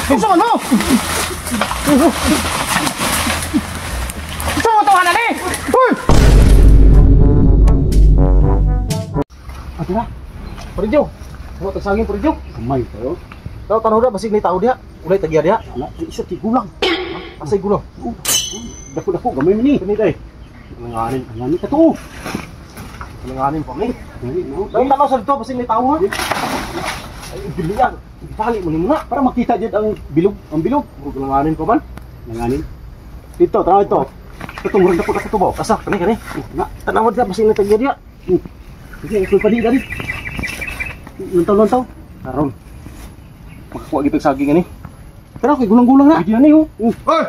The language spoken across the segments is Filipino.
Gusto mo? Gusto mo tawanan eh? Uy! Atira. Parijo. Mo tagsaging parijo. Kamay tayo. Daw tanong na basig ni tao diha. Ulay tagya diha. Ala, isa ti gulang. Asay gulo. Dako gamay mo ni. Kani day. Nanganin, nanganin ka to. Langanin pa ni. No. Daw tanaw sa dito basig ni tao ha. Ay, bilian. Bali mo ni muna para makita jud ang bilog, Langanin pa man. Nanganin. Dito, tara ito. Katungurang dapat ka tubaw. Asa kani. Na, Tanaw diha basig ni tagya diha. sige ikoy pa di dali. Lantaw. Karon. Makakuha gitag saging ani. Pero kay gulang-gulang na. Di na ni oh. Oy.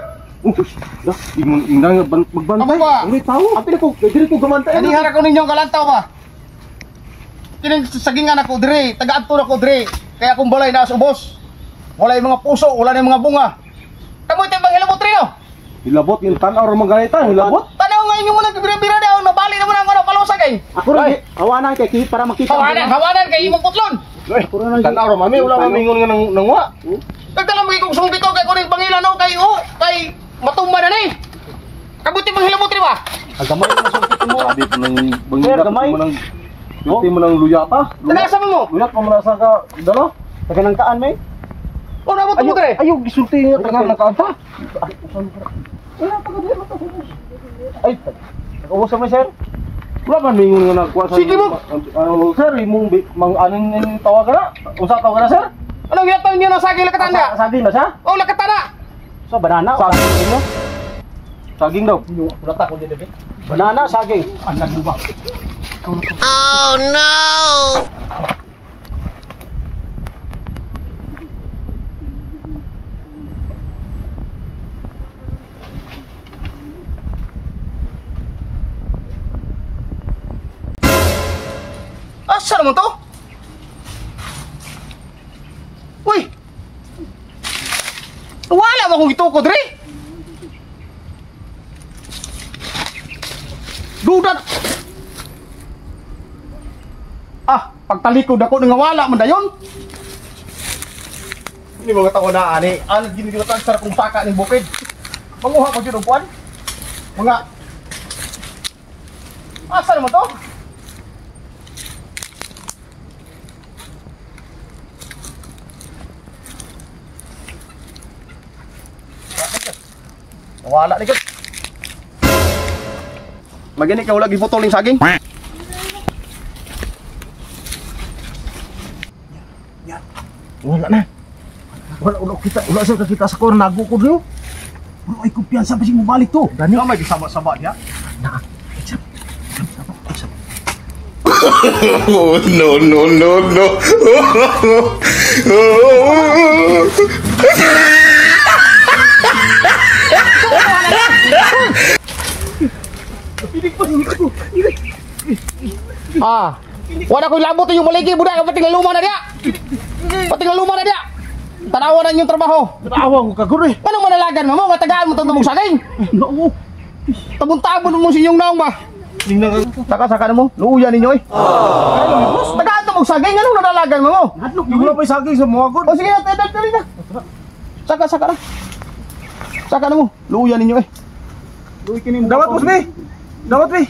Da, ingdang magbantay. Ako ba? Ang tawo. Apil ko, diri ko gamantay. Kani hara ko ninyong kalantaw ba? Kining sagingan ako dire, taga-adto ako dire. Kaya akong balay na ubos. Wala yung mga puso, wala yung mga bunga. Kamu ito bang hilabot rin no? Hilabot yung tanaw ra manganita, hilabot. Tanaw nga inyo mo nagbira-bira daw, nabali na mo na ako palusag ay. Ako rin. Hawanan kay para makita. Hawanan kay imong putlon. Ako rin. Tanaw ra mami, wala mamingon nga nang wa. Nagdala mo ikong sungkit ko kay kuning pangilan no kay kay matumba na ni. Kabuti bang hilabot rin ba? Agamay mo sungkit mo. Sabi ko nang Sir, gamay. mo nang Yuti mo nang luyata. Tanasa mo. Luyat pa mo na sa ka dalo. Taga nang kaan may. O nabot mo dire. Ayaw gisulti nga taga nakaanta. Ay, nakausap mo sir. Wala man mingon nga nagkuha sa. Sige mo. Sir, imong mang aning tawag na. Usa tawag na sir? Anong yataw niyo na saging lakatanda? Saging na siya? O lakatanda. So banana. Saging mo? Saging daw. Wala ta ko dire. Banana saging. Anak mo ba? Oh no! Asa naman to? Uy! Wala mo kung itukod rin! Duda! Pagtalikod ako nang wala man dayon. Ini mga tao na ani, ano ginigatan sa kung saka ning bukid. Manguha ko jud og kuan. Mga asa naman to? Wala ni kat. Magini ka wala giputol ning saging. Wala na. Wala sa kita sa kor nago ko rin. Wala ay kumpiyansa pa si mo balik to. Dani ka may sama-sama niya. Oh no. Wala ko labot yung maligi budak pati luma na dia. Pati luma na dia. Tanawan na yung trabaho. Awang ko kaguro eh. Anong manalagan mo? Matagaan mo tong saging. No. Tabon-tabon mo si yung naong ba? Tingnan Saka-saka na mo. Luuyan ninyo eh. Tagaan to mong saging anong nanalagan mo? Hadlok wala pa saging sa mga god. O sige na, dali na. Saka-saka na. Saka na mo. Luuyan ninyo eh. Dawat mo be.